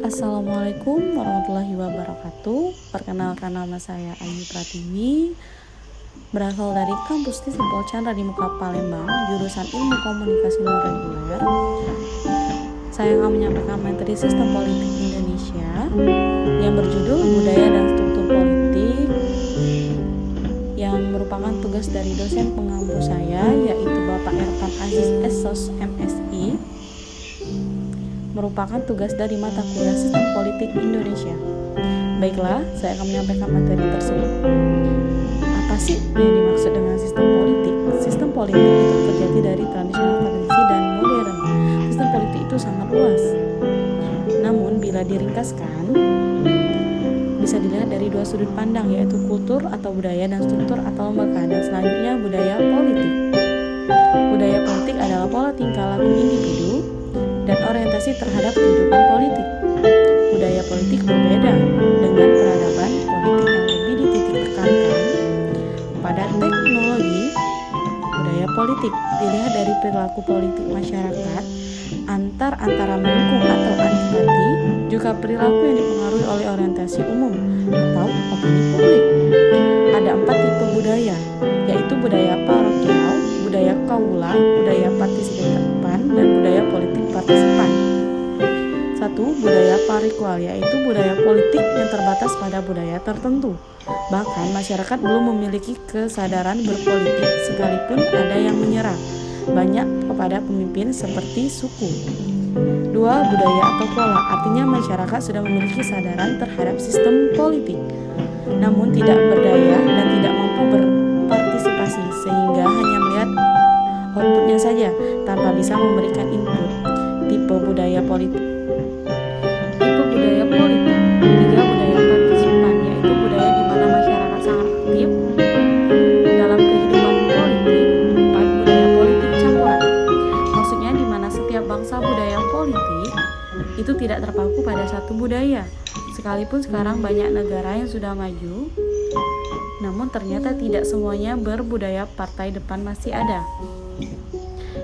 Assalamualaikum warahmatullahi wabarakatuh. Perkenalkan, nama saya Ayu Pratiwi, berasal dari kampus Tisipol Chandra di Muka Palembang, jurusan Ilmu Komunikasi Non Reguler. Saya akan menyampaikan materi Sistem Politik Indonesia yang berjudul Budaya dan Struktur Politik, yang merupakan tugas dari dosen pengampu saya, yaitu Bapak Ervan Aziz SSOS MSI, merupakan tugas dari mata kuliah Sistem Politik Indonesia. Baiklah, saya akan menyampaikan materi tersebut. Apa sih yang dimaksud dengan sistem politik? Sistem politik itu terjadi dari tradisional, tradisi, dan modern. Sistem politik itu sangat luas. Namun, bila diringkaskan, bisa dilihat dari dua sudut pandang, yaitu kultur atau budaya dan struktur atau lembaga, dan selanjutnya budaya politik. Budaya politik adalah pola tingkah laku individu dan orientasi terhadap kehidupan politik. Budaya politik berbeda dengan peradaban politik yang lebih dititik tekankan pada teknologi. Budaya politik dilihat dari perilaku politik masyarakat antara mendukung atau antipati, juga perilaku yang dipengaruhi oleh orientasi umum atau opini publik. Ada 4 tipe budaya, yaitu budaya parokial, budaya kaula, budaya partisipan, dan budaya politik partisipan. 1. Budaya parokial, yaitu budaya politik yang terbatas pada budaya tertentu. Bahkan masyarakat belum memiliki kesadaran berpolitik, sekalipun ada yang menyerah banyak kepada pemimpin seperti suku. 2. Budaya atau pola, artinya masyarakat sudah memiliki kesadaran terhadap sistem politik, namun tidak berdaya dan tidak mampu berpartisipasi, sehingga hanya melihat outputnya saja tanpa bisa memberikan input. Tipe budaya politik. Tipe budaya politik. 3. Budaya partisipan, yaitu budaya di mana masyarakat sangat aktif dalam kehidupan politik. 4. Budaya politik campuran, maksudnya di mana setiap bangsa budaya politik itu tidak terpaku pada satu budaya. Sekalipun sekarang banyak negara yang sudah maju, namun ternyata tidak semuanya berbudaya partai depan masih ada.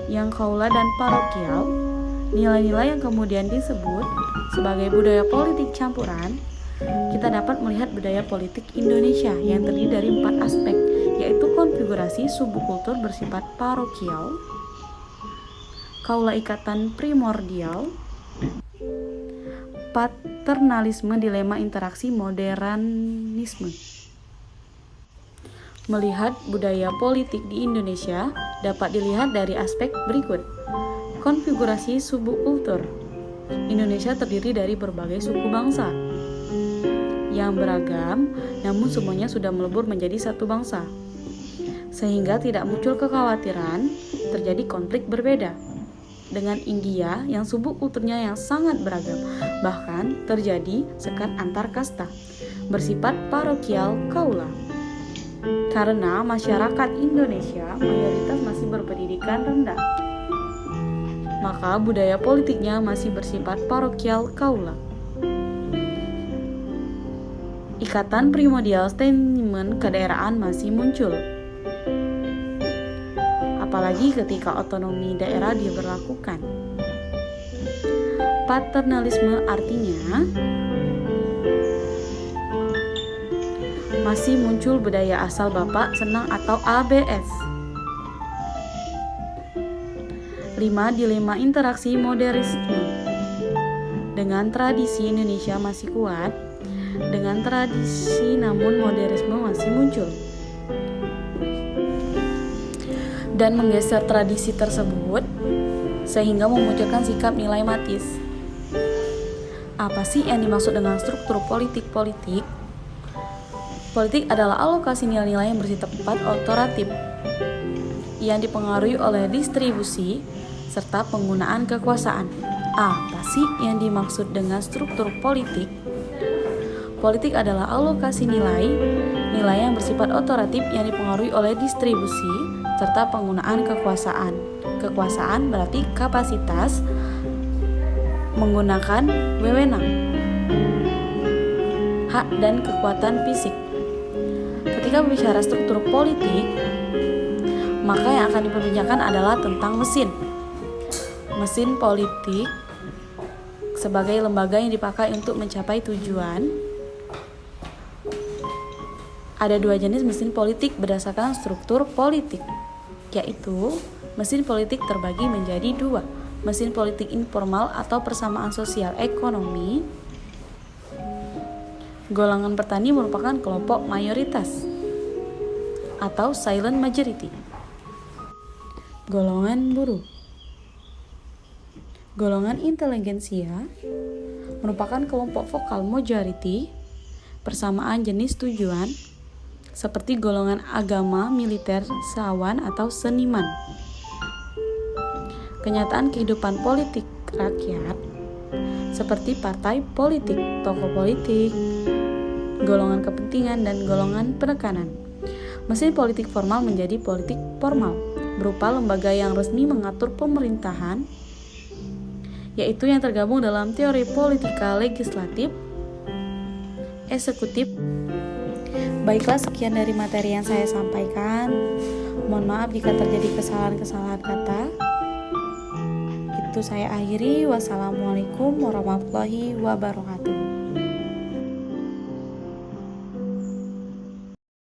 Yang kaula dan parokial, nilai-nilai yang kemudian disebut sebagai budaya politik campuran, kita dapat melihat budaya politik Indonesia yang terdiri dari 4 aspek, yaitu konfigurasi subkultur bersifat parokial, kaula ikatan primordial, paternalisme, dilema interaksi, modernisme. Melihat budaya politik di Indonesia dapat dilihat dari aspek berikut. Konfigurasi subkultur. Indonesia terdiri dari berbagai suku bangsa yang beragam, namun semuanya sudah melebur menjadi satu bangsa, sehingga tidak muncul kekhawatiran terjadi konflik berbeda. Dengan India yang subkulturnya yang sangat beragam, bahkan terjadi sekat antar kasta bersifat parokial kaula. Karena masyarakat Indonesia mayoritas masih berpendidikan rendah, maka budaya politiknya masih bersifat parokial kaula. Ikatan primordial statement kedaerahan masih muncul, apalagi ketika otonomi daerah diberlakukan. Paternalisme artinya masih muncul budaya asal bapak senang atau ABS. 5. Dilema interaksi modernisme. Dengan tradisi Indonesia masih kuat, dengan tradisi namun modernisme masih muncul dan menggeser tradisi tersebut sehingga memunculkan sikap nilai matis. Apa sih yang dimaksud dengan struktur politik? Politik adalah alokasi nilai-nilai yang bersifat otoratif yang dipengaruhi oleh distribusi serta penggunaan kekuasaan. Apa sih yang dimaksud dengan struktur politik? Politik adalah alokasi nilai yang bersifat otoratif yang dipengaruhi oleh distribusi serta penggunaan kekuasaan. Kekuasaan berarti kapasitas menggunakan wewenang, hak, dan kekuatan fisik. Ketika berbicara struktur politik, maka yang akan diperbincangkan adalah tentang mesin politik sebagai lembaga yang dipakai untuk mencapai tujuan. Ada dua jenis mesin politik berdasarkan struktur politik, yaitu mesin politik terbagi menjadi dua, mesin politik informal atau persamaan sosial ekonomi. Golongan petani merupakan kelompok mayoritas atau silent majority. Golongan buruh. Golongan inteligensia merupakan kelompok vokal majority, persamaan jenis tujuan, seperti golongan agama, militer, sawan, atau seniman. Kenyataan kehidupan politik rakyat seperti partai politik, tokoh politik, golongan kepentingan, dan golongan penekanan. Mesin politik formal menjadi politik formal, berupa lembaga yang resmi mengatur pemerintahan, yaitu yang tergabung dalam teori politika legislatif, eksekutif. Baiklah, sekian dari materi yang saya sampaikan. Mohon maaf jika terjadi kesalahan-kesalahan kata. Itu saya akhiri. Wassalamualaikum warahmatullahi wabarakatuh.